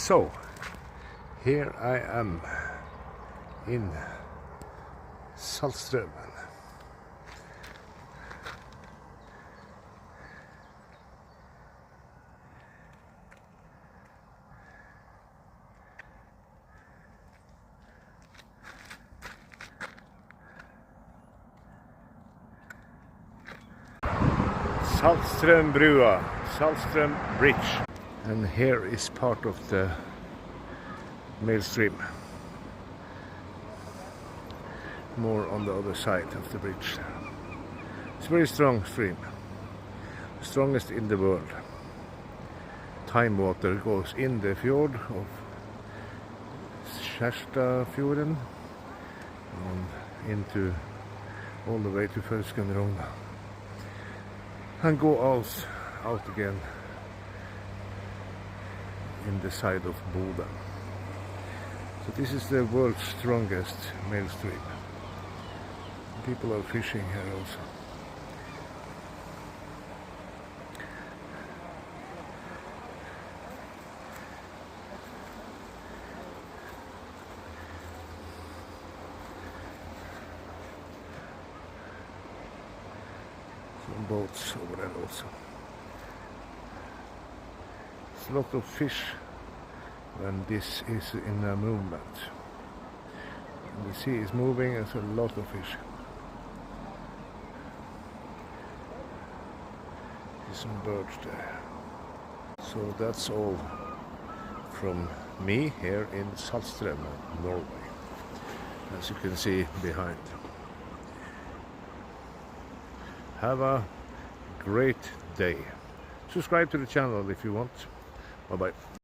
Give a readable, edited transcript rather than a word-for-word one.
So, here I am in Saltstraumen. Saltströmbrua, Saltström Bridge, and here is part of the mail stream. More on the other side of the bridge. It's a very strong stream, strongest in the world. Time water goes in the fjord of Saltstraumen and into all the way to Saltstraumen. And go out again in the side of Bodø. So this is the world's strongest mail stream. People are fishing here also. Some boats over there also. It's a lot of fish when this is in a movement. And the sea is moving, there's a lot of fish. There's some birds there. So that's all from me here in Saltstraumen, Norway, as you can see behind. Have a great day. Subscribe to the channel if you want. Bye bye.